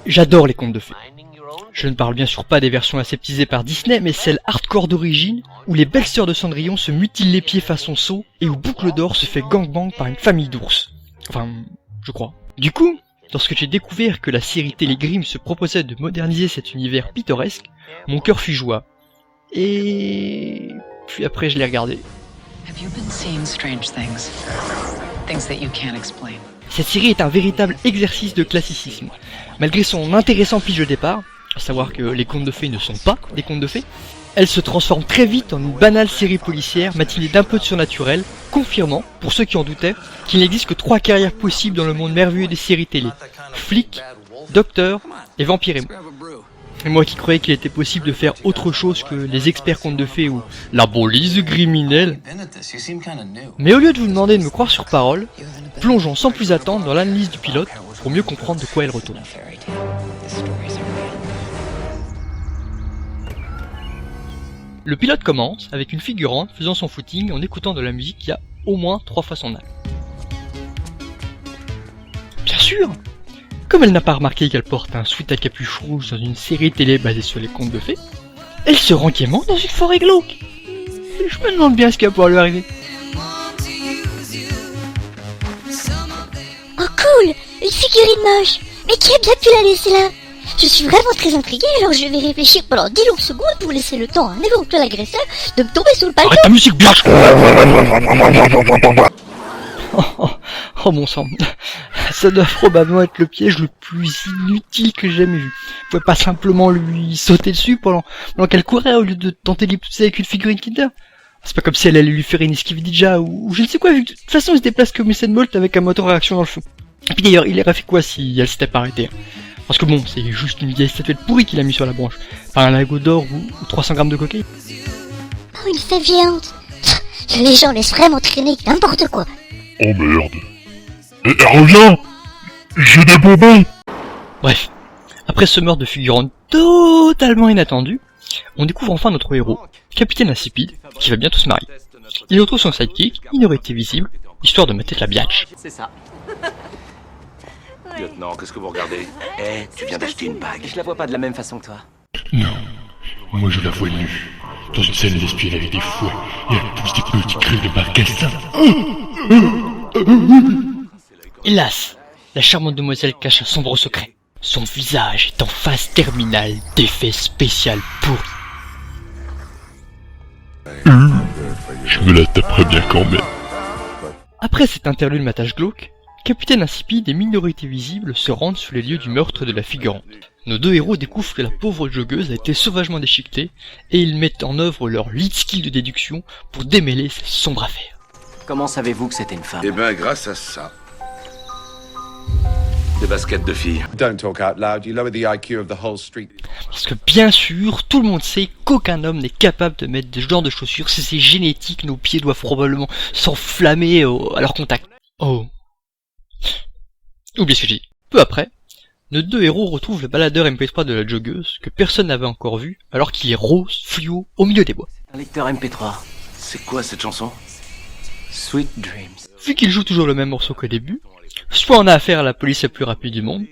J'adore les contes de fées. Je ne parle bien sûr pas des versions aseptisées par Disney, mais celles hardcore d'origine, où les belles sœurs de Cendrillon se mutilent les pieds façon saut, et où Boucle d'Or se fait gangbang par une famille d'ours. Enfin, je crois. Du coup, lorsque j'ai découvert que la série télé Grimm se proposait de moderniser cet univers pittoresque, mon cœur fut joie. Et... puis après je l'ai regardé. Cette série est un véritable exercice de classicisme. Malgré son intéressant pitch de départ, à savoir que les contes de fées ne sont pas des contes de fées, elle se transforme très vite en une banale série policière matinée d'un peu de surnaturel, confirmant, pour ceux qui en doutaient, qu'il n'existe que 3 carrières possibles dans le monde merveilleux des séries télé. Flic, docteur et vampire émo. Et moi qui croyais qu'il était possible de faire autre chose que les experts contes de fées ou la police criminelle. Mais au lieu de vous demander de me croire sur parole, plongeons sans plus attendre dans l'analyse du pilote pour mieux comprendre de quoi elle retourne. Le pilote commence avec une figurante faisant son footing en écoutant de la musique qui a au moins 3 fois son âge. Bien sûr! Comme elle n'a pas remarqué qu'elle porte un sweat à capuche rouge dans une série télé basée sur les contes de fées, elle se rend gaiement dans une forêt glauque. Et je me demande bien ce qui va pouvoir lui arriver. Oh cool! Une figurine moche! Mais qui a bien pu la laisser là? Je suis vraiment très intriguée, alors je vais réfléchir pendant 10 longues secondes pour laisser le temps à un éventuel agresseur de me tomber sous le palais. Arrête ta musique, bien. Oh mon sang, ça doit probablement être le piège le plus inutile que j'ai jamais vu. Vous pouvez pas simplement lui sauter dessus pendant qu'elle courait au lieu de tenter de l'hypnotiser avec une figurine Kinder. C'est pas comme si elle allait lui faire une esquive ninja ou je ne sais quoi, vu que de toute façon il se déplace comme Usain Bolt avec un moteur à réaction dans le feu. Et puis d'ailleurs, il aurait fait quoi si elle s'était pas arrêtée? Parce que bon, c'est juste une vieille statuette pourrie qu'il a mis sur la branche. Pas un lingot d'or ou 300 grammes de cocaïne. Oh, une fée violente! Les gens laissent vraiment traîner n'importe quoi. Oh merde. Reviens! J'ai des bonbons! Bref, après ce meurtre de figurante totalement inattendu, on découvre enfin notre héros, Capitaine Insipide, qui va bientôt se marier. Il retrouve son sidekick, Minorité Visible, histoire de mettre la biatch. C'est ça. Lieutenant, qu'est-ce que vous regardez? Tu viens d'acheter une bague. Je la vois pas de la même façon que toi. Non. Moi je la vois nue. Dans une scène lesbienne avec des fouets. Et elle pousse des petits cris de marcassin. Hélas, la charmante demoiselle cache un sombre secret. Son visage est en phase terminale d'effets spécial pourris. Je me la taperais bien quand même. Après cette interlude matage glauque, Capitaine Insipide et Minorité Visible se rendent sur les lieux du meurtre de la figurante. Nos deux héros découvrent que la pauvre joggeuse a été sauvagement déchiquetée et ils mettent en œuvre leur lead skill de déduction pour démêler cette sombre affaire. Comment savez-vous que c'était une femme? Eh ben, grâce à ça. Des baskets de filles. Don't talk out loud, you lower the IQ of the whole street. Parce que bien sûr, tout le monde sait qu'aucun homme n'est capable de mettre ce genre de chaussures. Si c'est génétique, nos pieds doivent probablement s'enflammer à leur contact. Oh. Oubliez ce que j'ai dit. Peu après, nos deux héros retrouvent le baladeur MP3 de la joggeuse que personne n'avait encore vu alors qu'il est rose, fluo, au milieu des bois. Un lecteur MP3. C'est quoi cette chanson? Sweet Dreams. Vu qu'il joue toujours le même morceau qu'au début, soit on a affaire à la police la plus rapide du monde.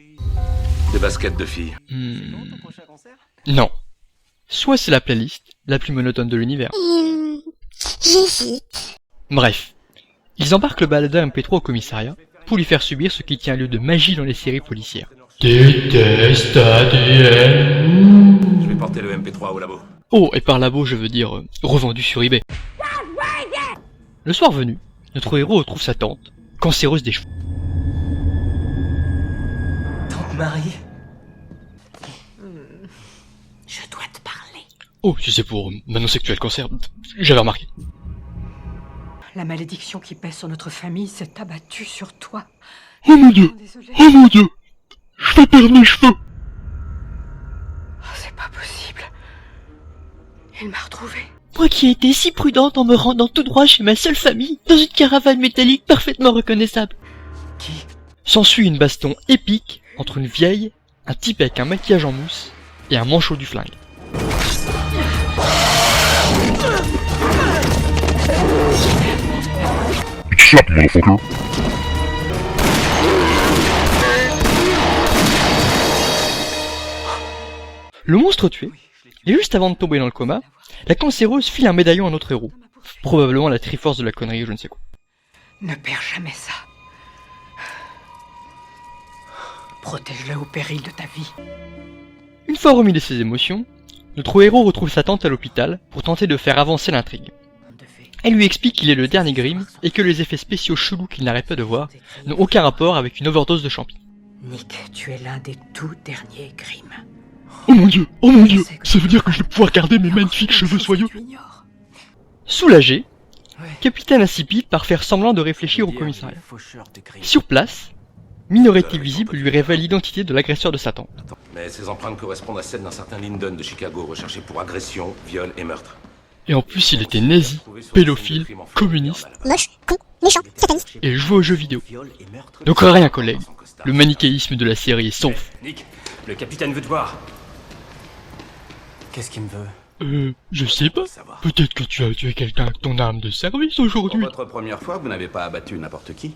Des baskets de filles. Non. Soit c'est la playlist la plus monotone de l'univers. J'hésite. Bref. Ils embarquent le baladeur MP3 au commissariat pour lui faire subir ce qui tient lieu de magie dans les séries policières. Déteste ADN. Je vais porter le MP3 au labo. Oh, et par labo je veux dire revendu sur eBay. Le soir venu, notre héros retrouve sa tante, cancéreuse des cheveux. Tante Marie. Je dois te parler. Oh, si c'est pour m'annoncer que tu as le cancer, j'avais remarqué. La malédiction qui pèse sur notre famille s'est abattue sur toi. Oh mon dieu! Désolée. Oh mon dieu! Je vais perdre mes cheveux! Oh, c'est pas possible. Il m'a retrouvée. Moi qui ai été si prudente en me rendant tout droit chez ma seule famille, dans une caravane métallique parfaitement reconnaissable. Qui? S'ensuit une baston épique entre une vieille, un type avec un maquillage en mousse et un manchot du flingue. Slap, motherfucker! Le monstre tué, et juste avant de tomber dans le coma, la cancéreuse file un médaillon à notre héros. Probablement la Triforce de la connerie ou je ne sais quoi. Ne perds jamais ça. Protège-le au péril de ta vie. Une fois remis de ses émotions, notre héros retrouve sa tante à l'hôpital pour tenter de faire avancer l'intrigue. Elle lui explique qu'il est le dernier Grimm et que les effets spéciaux chelous qu'il n'arrête pas de voir n'ont aucun rapport avec une overdose de champi. Nick, tu es l'un des tout derniers Grimm. Oh mon dieu, ça veut dire que je vais pouvoir garder mes magnifiques cheveux soyeux. Soulagé, Capitaine Insipide part faire semblant de réfléchir au commissariat. Sur place, Minorité Visible lui révèle l'identité de l'agresseur de sa tante. Mais ces empreintes correspondent à celles d'un certain Lyndon de Chicago, recherché pour agression, viol et meurtre. Et en plus il était nazi, pédophile, communiste, Moche, con, méchant, sataniste. Et joue aux jeux vidéo. Donc rien collègue, le manichéisme de la série est sauf. Nick, le capitaine veut te voir. Qu'est-ce qu'il me veut? Je sais pas. Peut-être que tu as tué quelqu'un avec ton arme de service aujourd'hui. Pour votre première fois, vous n'avez pas abattu n'importe qui.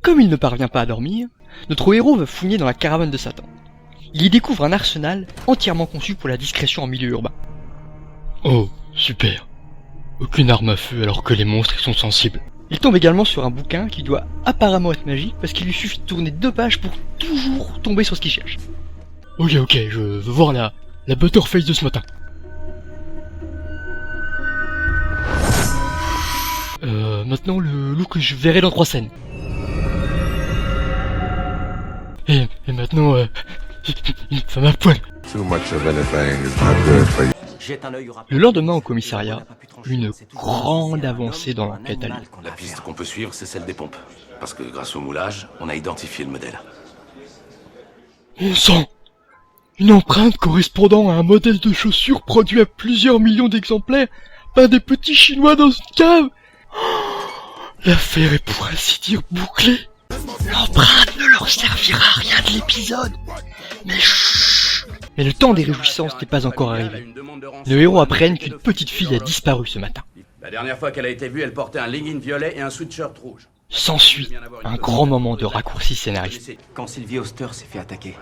Comme il ne parvient pas à dormir, notre héros va fouiller dans la caravane de Satan. Il y découvre un arsenal entièrement conçu pour la discrétion en milieu urbain. Oh, super. Aucune arme à feu alors que les monstres y sont sensibles. Il tombe également sur un bouquin qui doit apparemment être magique parce qu'il lui suffit de tourner 2 pages pour toujours tomber sur ce qu'il cherche. Ok, je veux voir la Butterface de ce matin. Maintenant le look que je verrai dans 3 scènes. Et maintenant, une femme à poil. Le lendemain au commissariat, une grande avancée dans l'enquête a lieu. La piste qu'on peut suivre, c'est celle des pompes. Parce que grâce au moulage, on a identifié le modèle. On sent une empreinte correspondant à un modèle de chaussure produit à plusieurs millions d'exemplaires par des petits Chinois dans une cave. L'affaire est pour ainsi dire bouclée. L'empreinte ne leur servira à rien de l'épisode. Mais chut. Mais le temps des réjouissances n'est pas encore arrivé. Nos héros apprennent qu'une petite fille a disparu ce matin. La dernière fois qu'elle a été vue, elle portait un legging violet et un sweatshirt rouge. S'ensuit un grand moment de raccourci scénaristique. Quand Sylvie Oster s'est fait attaquer,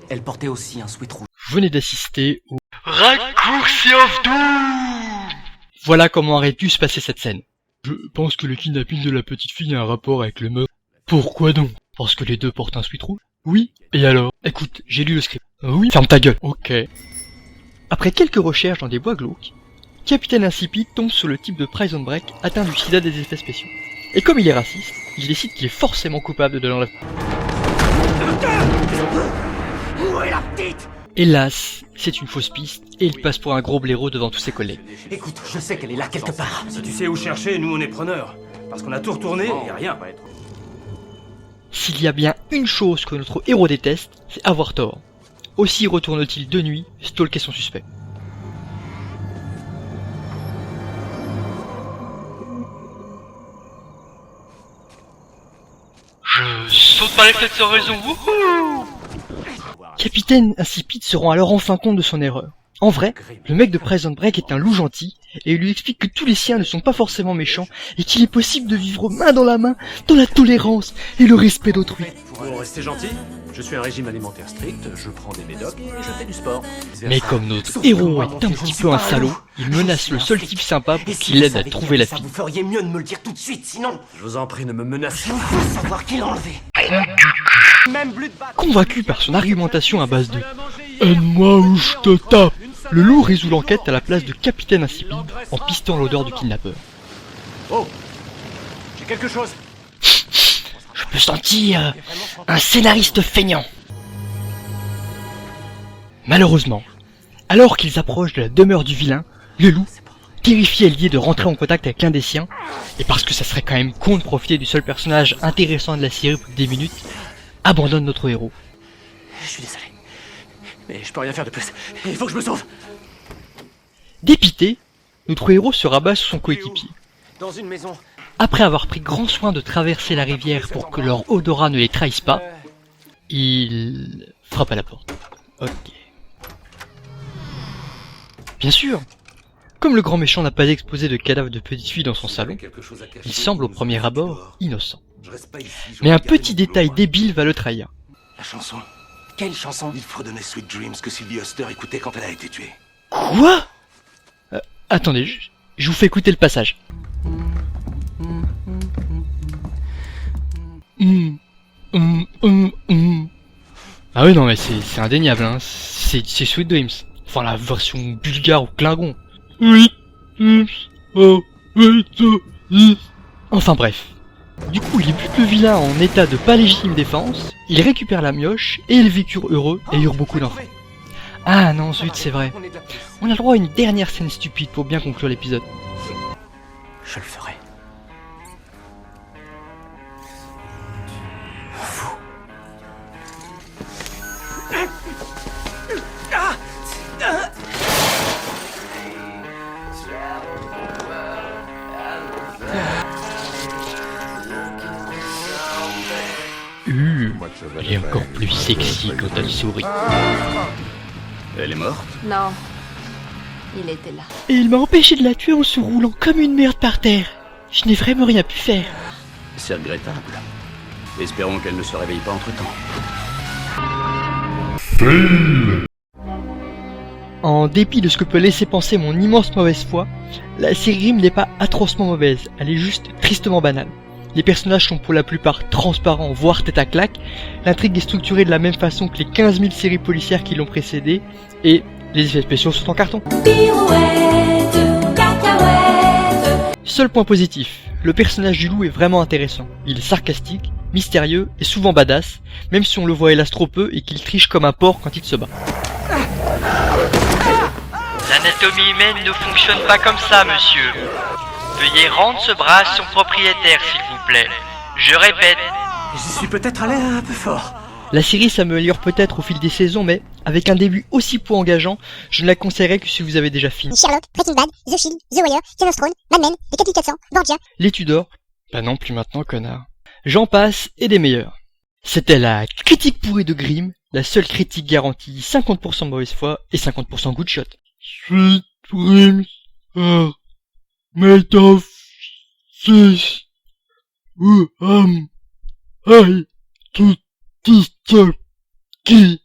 elle portait aussi un sweat rouge. Vous venez d'assister au Raccourci of Doom. Voilà comment aurait dû se passer cette scène. Je pense que le kidnapping de la petite fille a un rapport avec le meurtre. Pourquoi donc? Parce que les deux portent un sweat rouge. Oui, et alors? Écoute, j'ai lu le script. Oui, Ferme ta gueule. ok. Après quelques recherches dans des bois glauques, Capitaine Insipide tombe sur le type de Prison Break atteint du sida des effets spéciaux. Et comme il est raciste, il décide qu'il est forcément coupable de l'enlèvement. Où est la petite? Hélas, c'est une fausse piste, et il passe pour un gros blaireau devant tous ses collègues. Écoute, je sais qu'elle est là quelque part. Si tu sais où chercher, nous on est preneurs. Parce qu'on a tout retourné et rien. S'il y a bien une chose que notre héros déteste, c'est avoir tort. Aussi retourne-t-il de nuit stalker son suspect. Je saute par les fenêtres sans raison, wouhou! Capitaine Insipide se rend alors enfin compte de son erreur. En vrai, le mec de Prison Break est un loup gentil, et il lui explique que tous les siens ne sont pas forcément méchants, et qu'il est possible de vivre main dans la main, dans la tolérance et le respect d'autrui. Pour rester gentil, je suis un régime alimentaire strict, je prends des médocs et je fais du sport. Mais comme notre héros est un petit peu un salaud, il menace le seul type sympa pour qu'il l'aide à trouver la fille. Vous feriez mieux de me le dire tout de suite, sinon Je vous en prie, ne me menacez il faut savoir qui l'a enlevé. Convaincu par son argumentation à base de Aide-moi ou je te tape! le loup résout l'enquête à la place de Capitaine Insipide en pistant l'odeur du kidnappeur. Oh, j'ai quelque chose. Je peux sentir un scénariste feignant. Malheureusement, alors qu'ils approchent de la demeure du vilain, le loup, terrifié à l'idée de rentrer en contact avec l'un des siens, et parce que ça serait quand même con de profiter du seul personnage intéressant de la série pour des minutes, abandonne notre héros. Je suis désolé, mais je peux rien faire de plus. Il faut que je me sauve. Dépité, notre héros se rabat sur son coéquipier. Dans une maison. Après avoir pris grand soin de traverser la rivière pour que leur odorat ne les trahisse pas, il frappe à la porte. Ok. Bien sûr, comme le grand méchant n'a pas exposé de cadavre de petite fille dans son salon, il semble au premier abord innocent. Mais un petit détail débile va le trahir. La chanson. Quelle chanson? Il fredonnait Sweet Dreams que Sylvie Huster écoutait quand elle a été tuée. Quoi? Attendez, je vous fais écouter le passage. Ah oui, non, mais c'est indéniable, hein. C'est Sweet Dreams. Enfin, la version bulgare ou klingon. Oui. Oh, oui, Enfin bref. Du coup, il bute le vilain en état de pas légitime défense, il récupère la mioche, et ils vécurent heureux et eurent beaucoup d'enfants. Ah non, zut, c'est vrai. On est de la police. On a le droit à une dernière scène stupide pour bien conclure l'épisode. Je le ferai. Elle est encore plus sexy quand elle sourit. Elle est morte? Non. Il était là. Et il m'a empêché de la tuer en se roulant comme une merde par terre. Je n'ai vraiment rien pu faire. C'est regrettable. Espérons qu'elle ne se réveille pas entre-temps. En dépit de ce que peut laisser penser mon immense mauvaise foi, la série Grimm n'est pas atrocement mauvaise, elle est juste tristement banale. Les personnages sont pour la plupart transparents, voire tête à claque, l'intrigue est structurée de la même façon que les 15 000 séries policières qui l'ont précédée, et les effets spéciaux sont en carton. Seul point positif, le personnage du loup est vraiment intéressant. Il est sarcastique, mystérieux et souvent badass, même si on le voit hélas trop peu et qu'il triche comme un porc quand il se bat. L'anatomie humaine ne fonctionne pas comme ça, monsieur. Veuillez rendre ce bras à son propriétaire, s'il vous plaît. Je répète. J'y suis peut-être allé un peu fort. La série s'améliore peut-être au fil des saisons, mais avec un début aussi peu engageant, je ne la conseillerais que si vous avez déjà fini. Sherlock, Breaking Bad, The Shield, The Wire, Game of Thrones, Mad Men, Décapité 400, Borgia. Les Tudors. Bah non, plus maintenant, connard. J'en passe et des meilleurs. C'était la critique pourrie de Grimm, la seule critique garantie 50% de mauvaise foi et 50% good shot. Sweet Dreams are made of this. I to disturb key.